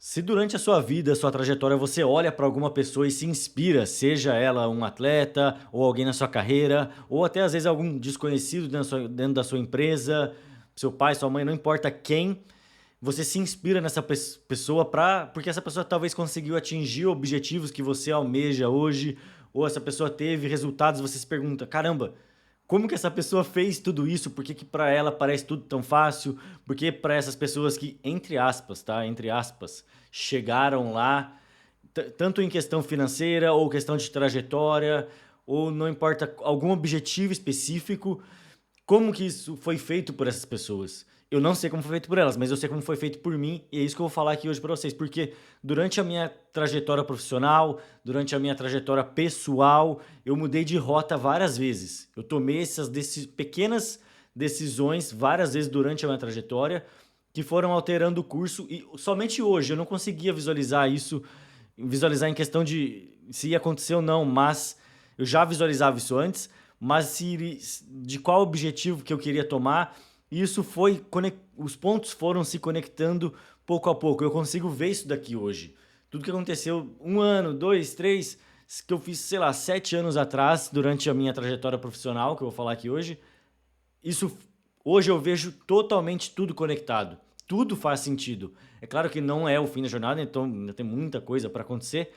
Se durante a sua vida, a sua trajetória, você olha para alguma pessoa e se inspira, seja ela um atleta ou alguém na sua carreira, ou até às vezes algum desconhecido dentro da sua empresa, seu pai, sua mãe, não importa quem, você se inspira nessa pessoa porque essa pessoa talvez conseguiu atingir objetivos que você almeja hoje, ou essa pessoa teve resultados, você se pergunta, caramba, como que essa pessoa fez tudo isso? Por que que para ela parece tudo tão fácil? Porque para essas pessoas que, entre aspas, tá? Entre aspas, chegaram lá, tanto em questão financeira ou questão de trajetória, ou não importa algum objetivo específico, como que isso foi feito por essas pessoas? Eu não sei como foi feito por elas, mas eu sei como foi feito por mim, e é isso que eu vou falar aqui hoje para vocês, porque durante a minha trajetória profissional, durante a minha trajetória pessoal, eu mudei de rota várias vezes. Eu tomei essas pequenas decisões várias vezes durante a minha trajetória que foram alterando o curso e somente hoje eu não conseguia visualizar isso, visualizar em questão de se ia acontecer ou não, mas eu já visualizava isso antes, mas de qual objetivo que eu queria tomar, e isso foi, os pontos foram se conectando pouco a pouco. Eu consigo ver isso daqui hoje. Tudo que aconteceu um ano, dois, três, que eu fiz, sei lá, 7 anos atrás, durante a minha trajetória profissional, que eu vou falar aqui hoje, isso hoje eu vejo totalmente tudo conectado. Tudo faz sentido. É claro que não é o fim da jornada, então ainda tem muita coisa para acontecer,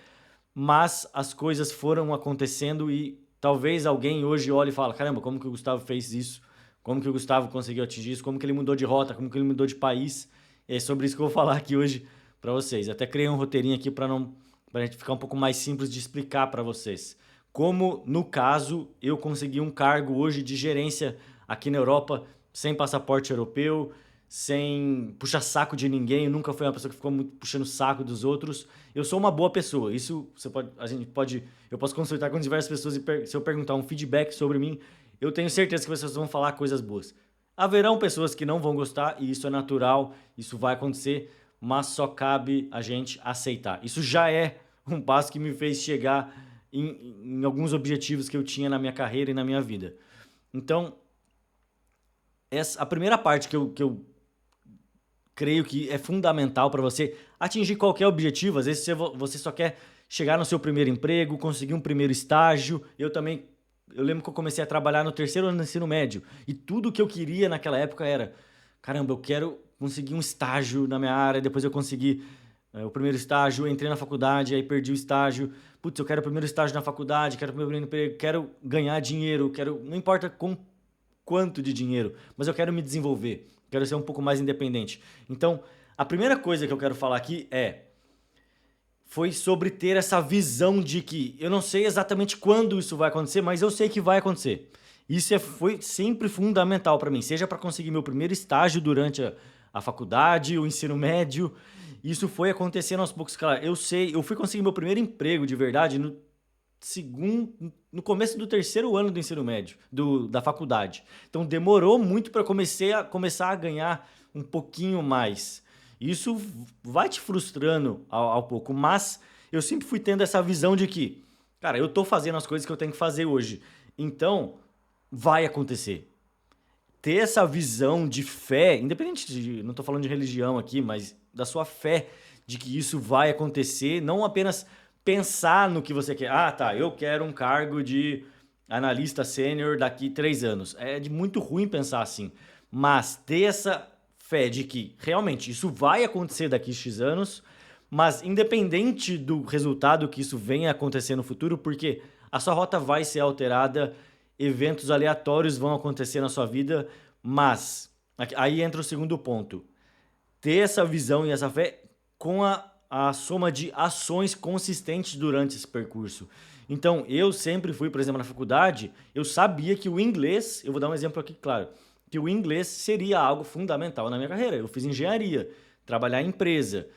mas as coisas foram acontecendo e talvez alguém hoje olhe e fale: caramba, como que o Gustavo fez isso? Como que o Gustavo conseguiu atingir isso? Como que ele mudou de rota? Como que ele mudou de país? É sobre isso que eu vou falar aqui hoje para vocês. Até criei um roteirinho aqui para a gente ficar um pouco mais simples de explicar para vocês. Como, no caso, eu consegui um cargo hoje de gerência aqui na Europa, sem passaporte europeu, sem puxar saco de ninguém, eu nunca fui uma pessoa que ficou muito puxando saco dos outros. Eu sou uma boa pessoa. Isso eu posso consultar com diversas pessoas e se eu perguntar um feedback sobre mim, eu tenho certeza que vocês vão falar coisas boas. Haverão pessoas que não vão gostar e isso é natural, isso vai acontecer, mas só cabe a gente aceitar. Isso já é um passo que me fez chegar em alguns objetivos que eu tinha na minha carreira e na minha vida. Então, a primeira parte que eu creio que é fundamental para você atingir qualquer objetivo. Às vezes você só quer chegar no seu primeiro emprego, conseguir um primeiro estágio. Eu lembro que eu comecei a trabalhar no terceiro ano do ensino médio e tudo que eu queria naquela época era, caramba, eu quero conseguir um estágio na minha área, depois eu consegui o primeiro estágio, entrei na faculdade, aí perdi o estágio. Putz, eu quero o primeiro estágio na faculdade, quero o meu primeiro emprego, quero ganhar dinheiro, não importa com quanto de dinheiro, mas eu quero me desenvolver, quero ser um pouco mais independente. Então, a primeira coisa que eu quero falar aqui foi sobre ter essa visão de que eu não sei exatamente quando isso vai acontecer, mas eu sei que vai acontecer. Foi sempre fundamental para mim, seja para conseguir meu primeiro estágio durante a faculdade, o ensino médio. Isso foi acontecendo aos poucos. Cara, eu fui conseguir meu primeiro emprego de verdade no começo do terceiro ano do ensino médio, da faculdade. Então demorou muito para começar a ganhar um pouquinho mais. Isso vai te frustrando ao pouco, mas eu sempre fui tendo essa visão de que, cara, eu tô fazendo as coisas que eu tenho que fazer hoje. Então, vai acontecer. Ter essa visão de fé, independente de, não tô falando de religião aqui, mas da sua fé de que isso vai acontecer, não apenas pensar no que você quer. Ah, tá, eu quero um cargo de analista sênior daqui 3 anos. É de muito ruim pensar assim. Mas ter essa fé de que realmente isso vai acontecer daqui X anos, mas independente do resultado que isso venha a acontecer no futuro, porque a sua rota vai ser alterada, eventos aleatórios vão acontecer na sua vida, mas aí entra o segundo ponto. Ter essa visão e essa fé com a soma de ações consistentes durante esse percurso. Então, eu sempre fui, por exemplo, na faculdade, eu sabia que o inglês, eu vou dar um exemplo aqui, claro, que o inglês seria algo fundamental na minha carreira. Eu fiz engenharia, trabalhar em empresa,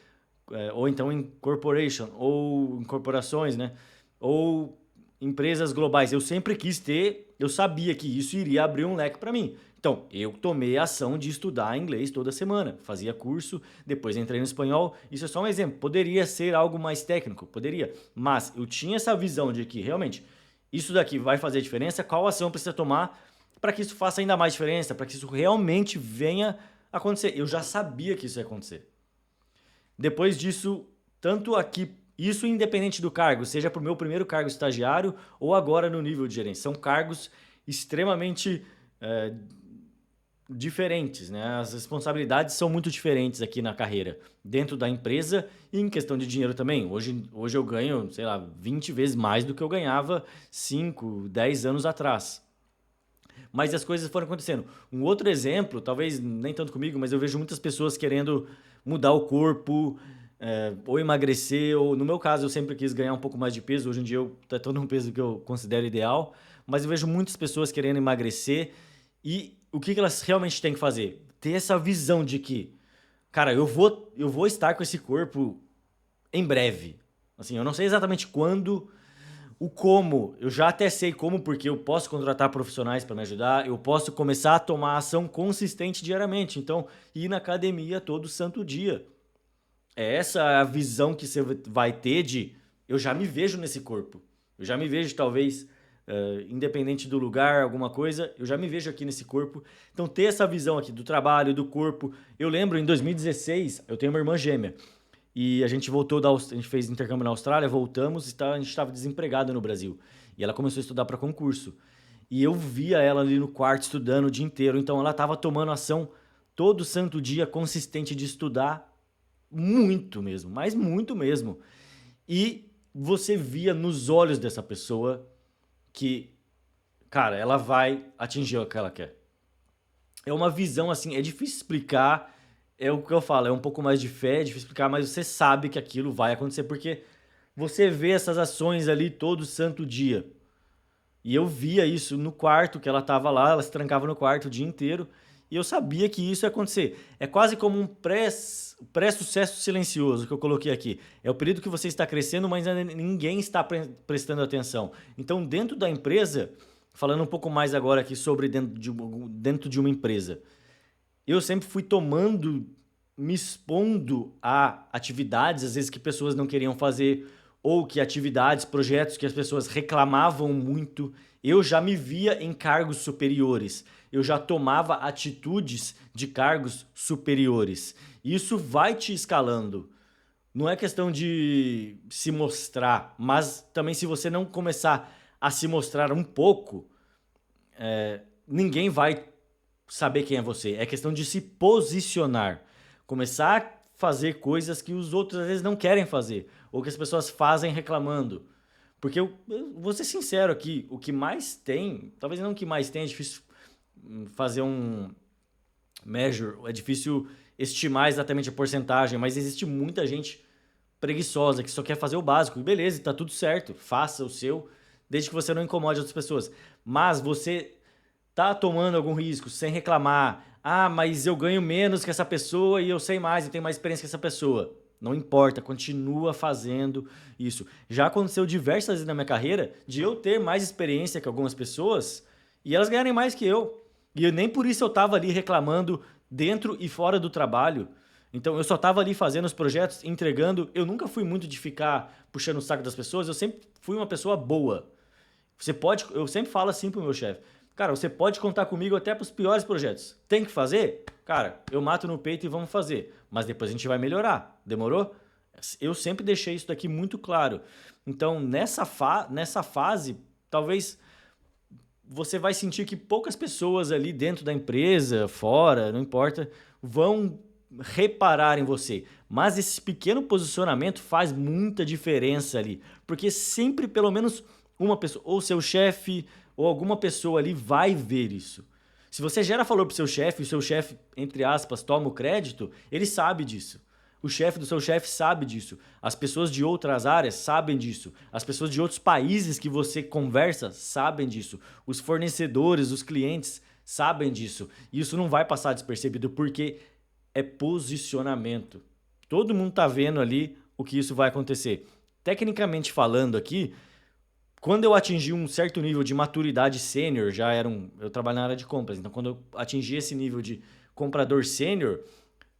ou então em corporation, ou em corporações, né? Ou empresas globais. Eu sempre quis ter, eu sabia que isso iria abrir um leque para mim. Então, eu tomei a ação de estudar inglês toda semana, fazia curso, depois entrei no espanhol. Isso é só um exemplo. Poderia ser algo mais técnico, poderia, mas eu tinha essa visão de que realmente isso daqui vai fazer diferença. Qual ação precisa tomar para que isso faça ainda mais diferença, para que isso realmente venha acontecer? Eu já sabia que isso ia acontecer. Depois disso, tanto aqui, isso independente do cargo, seja para o meu primeiro cargo estagiário ou agora no nível de gerente. São cargos extremamente eh, diferentes, né? As responsabilidades são muito diferentes aqui na carreira, dentro da empresa e em questão de dinheiro também. Hoje eu ganho, sei lá, 20 vezes mais do que eu ganhava 5, 10 anos atrás. Mas as coisas foram acontecendo. Um outro exemplo, talvez nem tanto comigo, mas eu vejo muitas pessoas querendo mudar o corpo, ou emagrecer, ou no meu caso eu sempre quis ganhar um pouco mais de peso, hoje em dia eu estou num peso que eu considero ideal, mas eu vejo muitas pessoas querendo emagrecer e o que elas realmente têm que fazer? Ter essa visão de que, cara, eu vou estar com esse corpo em breve. Assim, eu não sei exatamente quando, o como, eu já até sei como, porque eu posso contratar profissionais para me ajudar, eu posso começar a tomar ação consistente diariamente. Então, ir na academia todo santo dia. É essa a visão que você vai ter de eu já me vejo nesse corpo. Eu já me vejo, talvez, independente do lugar, alguma coisa, eu já me vejo aqui nesse corpo. Então, ter essa visão aqui do trabalho, do corpo. Eu lembro em 2016, eu tenho uma irmã gêmea. E a gente voltou a gente fez intercâmbio na Austrália, voltamos e a gente estava desempregado no Brasil. E ela começou a estudar para concurso. E eu via ela ali no quarto estudando o dia inteiro, então ela estava tomando ação todo santo dia consistente de estudar muito mesmo, mas muito mesmo. E você via nos olhos dessa pessoa que, cara, ela vai atingir o que ela quer. É uma visão assim, é difícil explicar, é o que eu falo, é um pouco mais de fé, é difícil explicar, mas você sabe que aquilo vai acontecer porque você vê essas ações ali todo santo dia. E eu via isso no quarto que ela estava lá, ela se trancava no quarto o dia inteiro, e eu sabia que isso ia acontecer. É quase como um pré-sucesso silencioso que eu coloquei aqui. É o período que você está crescendo, mas ainda ninguém está prestando atenção. Então, dentro da empresa, falando um pouco mais agora aqui sobre dentro de uma empresa, eu sempre fui tomando, me expondo a atividades, às vezes que pessoas não queriam fazer, ou que atividades, projetos que as pessoas reclamavam muito. Eu já me via em cargos superiores, eu já tomava atitudes de cargos superiores. Isso vai te escalando. Não é questão de se mostrar, mas também se você não começar a se mostrar um pouco, ninguém vai saber quem é você. É questão de se posicionar. Começar a fazer coisas que os outros às vezes não querem fazer. Ou que as pessoas fazem reclamando. Porque eu vou ser sincero aqui, o que mais tem, talvez não o que mais tem, é difícil fazer um measure, é difícil estimar exatamente a porcentagem, mas existe muita gente preguiçosa que só quer fazer o básico. E beleza, tá tudo certo, faça o seu, desde que você não incomode outras pessoas. Mas você tá tomando algum risco sem reclamar. Ah, mas eu ganho menos que essa pessoa e eu sei mais, eu tenho mais experiência que essa pessoa. Não importa, continua fazendo isso. Já aconteceu diversas vezes na minha carreira de eu ter mais experiência que algumas pessoas e elas ganharem mais que eu. E nem por isso eu tava ali reclamando dentro e fora do trabalho. Então eu só tava ali fazendo os projetos, entregando. Eu nunca fui muito de ficar puxando o saco das pessoas, eu sempre fui uma pessoa boa. Você pode, eu sempre falo assim pro meu chefe, cara, você pode contar comigo até para os piores projetos. Tem que fazer? Cara, eu mato no peito e vamos fazer. Mas depois a gente vai melhorar. Demorou? Eu sempre deixei isso daqui muito claro. Então, nessa fase, talvez você vai sentir que poucas pessoas ali dentro da empresa, fora, não importa, vão reparar em você. Mas esse pequeno posicionamento faz muita diferença ali. Porque sempre, pelo menos, uma pessoa, ou seu chefe, ou alguma pessoa ali vai ver isso. Se você gera valor pro seu chefe, e o seu chefe, entre aspas, toma o crédito, ele sabe disso. O chefe do seu chefe sabe disso. As pessoas de outras áreas sabem disso. As pessoas de outros países que você conversa sabem disso. Os fornecedores, os clientes sabem disso. E isso não vai passar despercebido porque é posicionamento. Todo mundo tá vendo ali o que isso vai acontecer. Tecnicamente falando aqui, quando eu atingi um certo nível de maturidade sênior, eu trabalho na área de compras, então quando eu atingi esse nível de comprador sênior,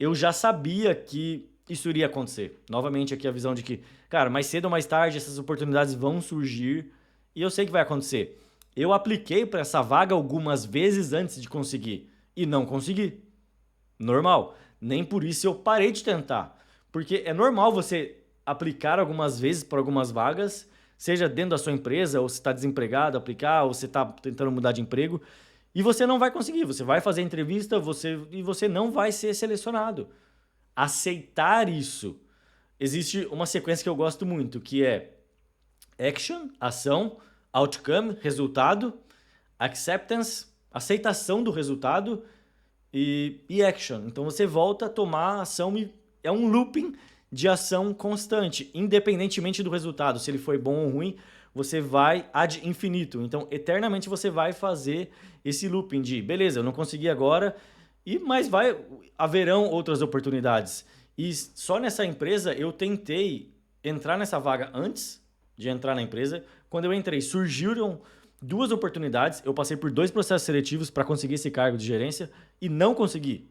eu já sabia que isso iria acontecer. Novamente aqui a visão de que, cara, mais cedo ou mais tarde essas oportunidades vão surgir e eu sei que vai acontecer. Eu apliquei para essa vaga algumas vezes antes de conseguir e não consegui. Normal. Nem por isso eu parei de tentar. Porque é normal você aplicar algumas vezes para algumas vagas, seja dentro da sua empresa, ou se está desempregado, aplicar, ou você está tentando mudar de emprego, e você não vai conseguir. Você vai fazer a entrevista e você não vai ser selecionado. Aceitar isso. Existe uma sequência que eu gosto muito, que é action, ação, outcome, resultado, acceptance, aceitação do resultado e action. Então você volta a tomar ação e é um looping de ação constante, independentemente do resultado, se ele foi bom ou ruim, você vai ad infinitum. Então, eternamente você vai fazer esse looping de, beleza, eu não consegui agora, mas haverão outras oportunidades. E só nessa empresa eu tentei entrar nessa vaga antes de entrar na empresa. Quando eu entrei, surgiram 2 oportunidades, eu passei por 2 processos seletivos para conseguir esse cargo de gerência e não consegui.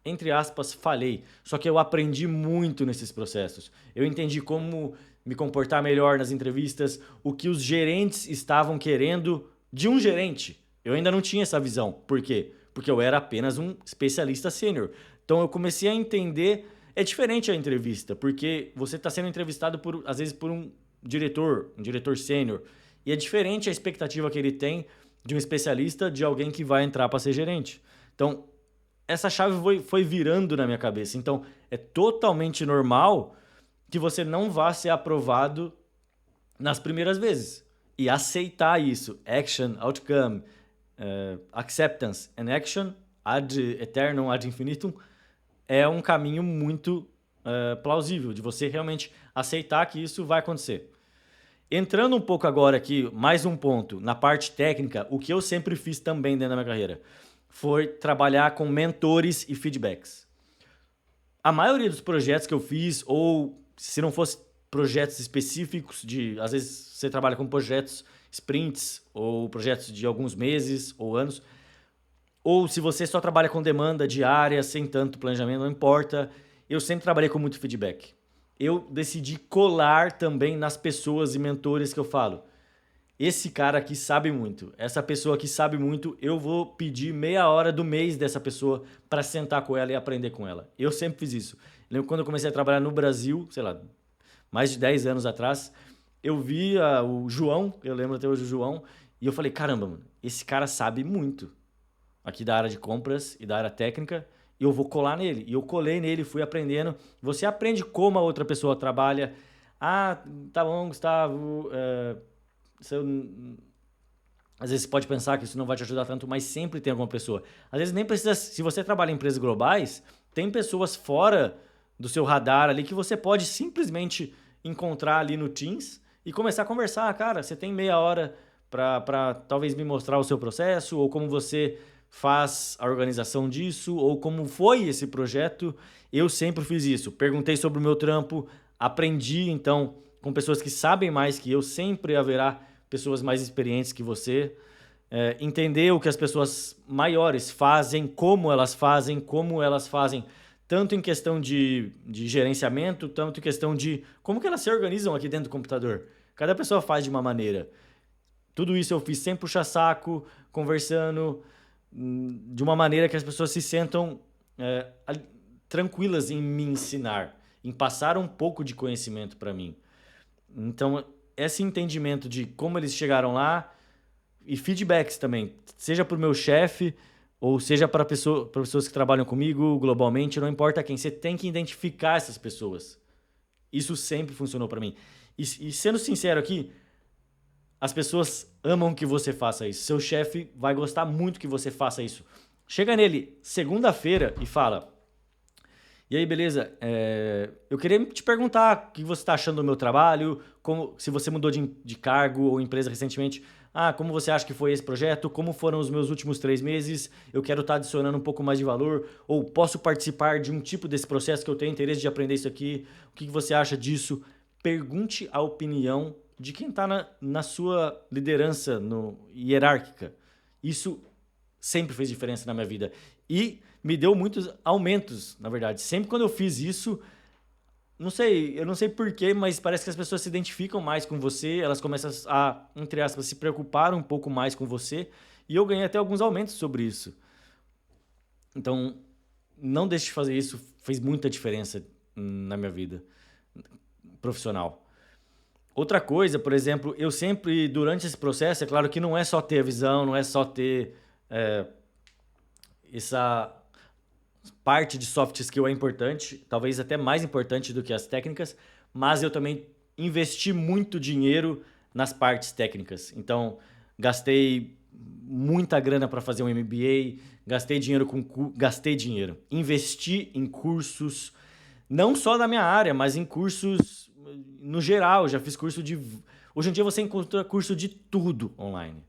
Entre aspas, falhei. Só que eu aprendi muito nesses processos. Eu entendi como me comportar melhor nas entrevistas, o que os gerentes estavam querendo de um gerente. Eu ainda não tinha essa visão. Por quê? Porque eu era apenas um especialista sênior. Então eu comecei a entender. É diferente a entrevista, porque você está sendo entrevistado às vezes por um diretor sênior. E é diferente a expectativa que ele tem de um especialista de alguém que vai entrar para ser gerente. Então, essa chave foi virando na minha cabeça. Então, é totalmente normal que você não vá ser aprovado nas primeiras vezes. E aceitar isso. Action, outcome, acceptance and action, ad eternum, ad infinitum, é um caminho muito plausível de você realmente aceitar que isso vai acontecer. Entrando um pouco agora aqui, mais um ponto, na parte técnica, o que eu sempre fiz também dentro da minha carreira foi trabalhar com mentores e feedbacks. A maioria dos projetos que eu fiz, ou se não fosse projetos específicos, às vezes você trabalha com projetos sprints, ou projetos de alguns meses ou anos, ou se você só trabalha com demanda diária, sem tanto planejamento, não importa. Eu sempre trabalhei com muito feedback. Eu decidi colar também nas pessoas e mentores que eu falo. Esse cara aqui sabe muito. Essa pessoa aqui sabe muito. Eu vou pedir meia hora do mês dessa pessoa para sentar com ela e aprender com ela. Eu sempre fiz isso. Eu lembro quando eu comecei a trabalhar no Brasil, sei lá, mais de 10 anos atrás, eu vi o João, eu lembro até hoje do João, e eu falei, caramba, mano, esse cara sabe muito aqui da área de compras e da área técnica, e eu vou colar nele. E eu colei nele, fui aprendendo. Você aprende como a outra pessoa trabalha. Ah, tá bom, Gustavo. Às vezes você pode pensar que isso não vai te ajudar tanto, mas sempre tem alguma pessoa. Às vezes nem precisa. Se você trabalha em empresas globais, tem pessoas fora do seu radar ali que você pode simplesmente encontrar ali no Teams e começar a conversar. Cara, você tem meia hora para talvez me mostrar o seu processo ou como você faz a organização disso ou como foi esse projeto. Eu sempre fiz isso. Perguntei sobre o meu trampo, aprendi então com pessoas que sabem mais que eu. Sempre haverá pessoas mais experientes que você. Entender o que as pessoas maiores fazem, como elas fazem, tanto em questão de gerenciamento, tanto em questão de como que elas se organizam aqui dentro do computador. Cada pessoa faz de uma maneira. Tudo isso eu fiz sem puxar saco, conversando de uma maneira que as pessoas se sentam tranquilas em me ensinar, em passar um pouco de conhecimento para mim. Então, esse entendimento de como eles chegaram lá e feedbacks também, seja para o meu chefe ou seja para pessoas que trabalham comigo globalmente, não importa quem, você tem que identificar essas pessoas. Isso sempre funcionou para mim. E sendo sincero aqui, as pessoas amam que você faça isso. Seu chefe vai gostar muito que você faça isso. Chega nele segunda-feira e fala: e aí, beleza? Eu queria te perguntar o que você está achando do meu trabalho, se você mudou de cargo ou empresa recentemente. Como você acha que foi esse projeto? Como foram os meus últimos 3 meses? Eu quero estar adicionando um pouco mais de valor. Ou posso participar de um tipo desse processo que eu tenho interesse de aprender isso aqui? O que você acha disso? Pergunte a opinião de quem está na sua liderança hierárquica. Isso sempre fez diferença na minha vida. E me deu muitos aumentos, na verdade. Sempre quando eu fiz isso, eu não sei porquê, mas parece que as pessoas se identificam mais com você, elas começam a, entre aspas, se preocupar um pouco mais com você. E eu ganhei até alguns aumentos sobre isso. Então, não deixe de fazer isso, fez muita diferença. na minha vida profissional. Outra coisa, por exemplo, eu sempre, durante esse processo, é claro que não é só ter a visão, não é só ter essa parte de soft skill é importante, talvez até mais importante do que as técnicas, mas eu também investi muito dinheiro nas partes técnicas. Então, gastei muita grana para fazer um MBA, gastei dinheiro, investi em cursos, não só da minha área, mas em cursos no geral. Já fiz curso de. Hoje em dia você encontra curso de tudo online.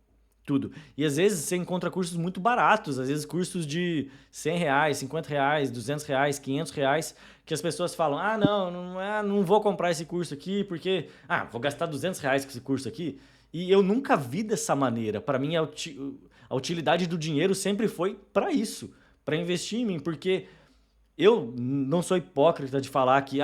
Tudo. E às vezes você encontra cursos muito baratos, às vezes cursos de R$ 100, R$ 50, R$ 200, R$ 500, que as pessoas falam, não vou comprar esse curso aqui porque, vou gastar R$ 200 com esse curso aqui. E eu nunca vi dessa maneira. Para mim, a utilidade do dinheiro sempre foi para isso, para investir em mim, porque eu não sou hipócrita de falar que,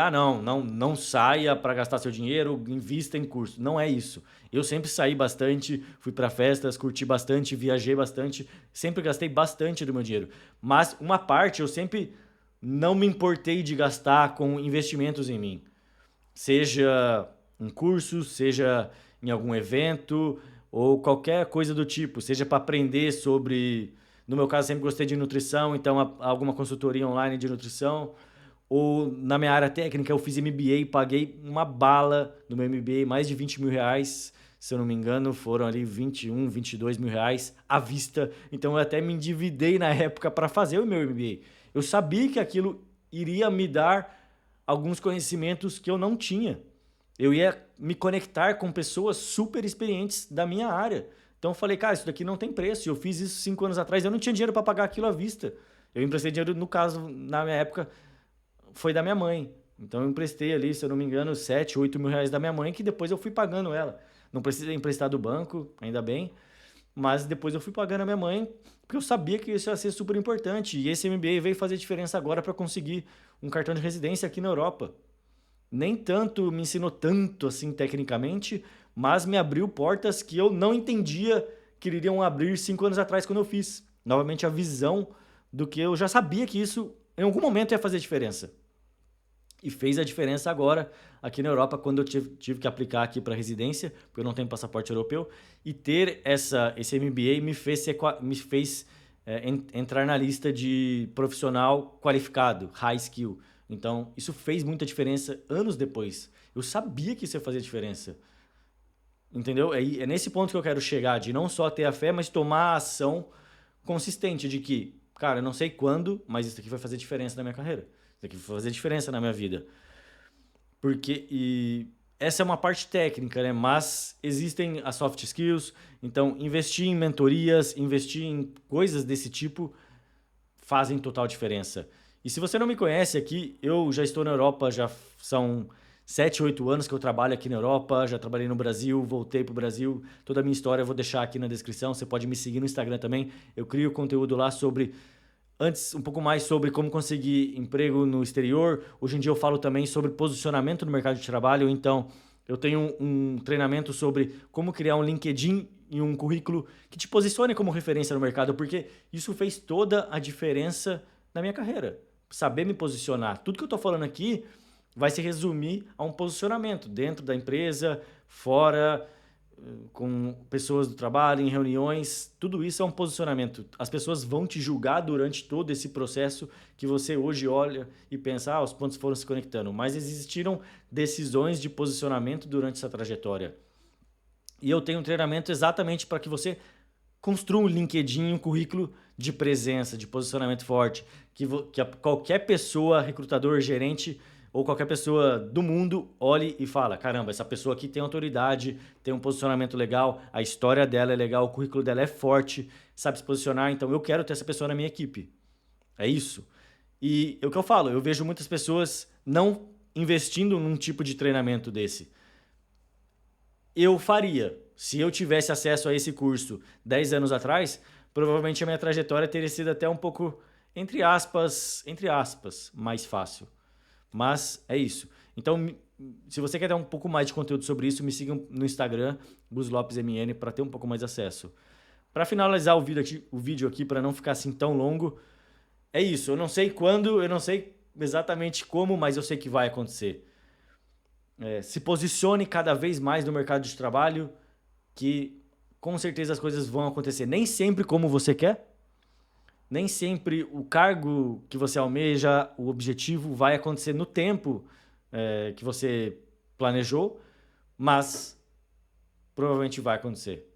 não saia para gastar seu dinheiro, invista em curso. Não é isso. Eu sempre saí bastante, fui para festas, curti bastante, viajei bastante, sempre gastei bastante do meu dinheiro. Mas uma parte eu sempre não me importei de gastar com investimentos em mim. Seja em curso, seja em algum evento ou qualquer coisa do tipo, seja para aprender sobre. No meu caso, sempre gostei de nutrição, então alguma consultoria online de nutrição. Ou na minha área técnica, eu fiz MBA, paguei uma bala no meu MBA, mais de R$ 20 mil, se eu não me engano, foram ali 21, R$ 22 mil à vista. Então eu até me endividei na época para fazer o meu MBA. Eu sabia que aquilo iria me dar alguns conhecimentos que eu não tinha. Eu ia me conectar com pessoas super experientes da minha área. Então eu falei, cara, isso daqui não tem preço. Eu fiz isso 5 anos atrás, eu não tinha dinheiro para pagar aquilo à vista. Eu emprestei dinheiro, no caso, na minha época, foi da minha mãe. Então eu emprestei ali, se eu não me engano, R$ 7, R$ 8 mil da minha mãe, que depois eu fui pagando ela. Não precisei emprestar do banco, ainda bem, mas depois eu fui pagando a minha mãe, porque eu sabia que isso ia ser super importante. E esse MBA veio fazer diferença agora para conseguir um cartão de residência aqui na Europa. Nem tanto me ensinou tanto assim tecnicamente, mas me abriu portas que eu não entendia que iriam abrir 5 anos atrás quando eu fiz. Novamente a visão do que eu já sabia que isso em algum momento ia fazer diferença. E fez a diferença agora aqui na Europa quando eu tive que aplicar aqui para residência, porque eu não tenho passaporte europeu, e ter esse MBA me fez entrar na lista de profissional qualificado, high skill. Então, isso fez muita diferença anos depois. Eu sabia que isso ia fazer diferença. Entendeu? É nesse ponto que eu quero chegar, de não só ter a fé, mas tomar a ação consistente de que, cara, eu não sei quando, mas isso aqui vai fazer diferença na minha carreira. Isso aqui vai fazer diferença na minha vida. Porque essa é uma parte técnica, né? Mas existem as soft skills, então investir em mentorias, investir em coisas desse tipo fazem total diferença. E se você não me conhece aqui, eu já estou na Europa, já são 7, 8 anos que eu trabalho aqui na Europa, já trabalhei no Brasil, voltei para o Brasil. Toda a minha história eu vou deixar aqui na descrição, você pode me seguir no Instagram também. Eu crio conteúdo lá sobre, antes um pouco mais sobre como conseguir emprego no exterior. Hoje em dia eu falo também sobre posicionamento no mercado de trabalho, então eu tenho um treinamento sobre como criar um LinkedIn e um currículo que te posicione como referência no mercado, porque isso fez toda a diferença na minha carreira. Saber me posicionar. Tudo que eu estou falando aqui vai se resumir a um posicionamento dentro da empresa, fora, com pessoas do trabalho, em reuniões. Tudo isso é um posicionamento. As pessoas vão te julgar durante todo esse processo que você hoje olha e pensa, os pontos foram se conectando. Mas existiram decisões de posicionamento durante essa trajetória. E eu tenho um treinamento exatamente para que você construa um LinkedIn, um currículo de presença, de posicionamento forte, que qualquer pessoa, recrutador, gerente ou qualquer pessoa do mundo olhe e fala, caramba, essa pessoa aqui tem autoridade, tem um posicionamento legal, a história dela é legal, o currículo dela é forte, sabe se posicionar, então eu quero ter essa pessoa na minha equipe. É isso. E é o que eu falo, eu vejo muitas pessoas não investindo num tipo de treinamento desse. Eu faria. Se eu tivesse acesso a esse curso 10 anos atrás, provavelmente a minha trajetória teria sido até um pouco, entre aspas, mais fácil. Mas é isso. Então, se você quer ter um pouco mais de conteúdo sobre isso, me siga no Instagram, GusLopesMN, para ter um pouco mais de acesso. Para finalizar o vídeo aqui, para não ficar assim tão longo, é isso. Eu não sei quando, eu não sei exatamente como, mas eu sei que vai acontecer. Se posicione cada vez mais no mercado de trabalho, que com certeza as coisas vão acontecer. Nem sempre como você quer, nem sempre o cargo que você almeja, o objetivo vai acontecer no tempo que você planejou, mas provavelmente vai acontecer.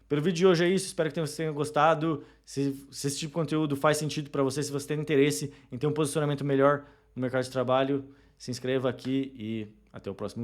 Pelo vídeo de hoje é isso, espero que você tenha gostado. Se esse tipo de conteúdo faz sentido para você, se você tem interesse em ter um posicionamento melhor no mercado de trabalho, se inscreva aqui e até o próximo vídeo.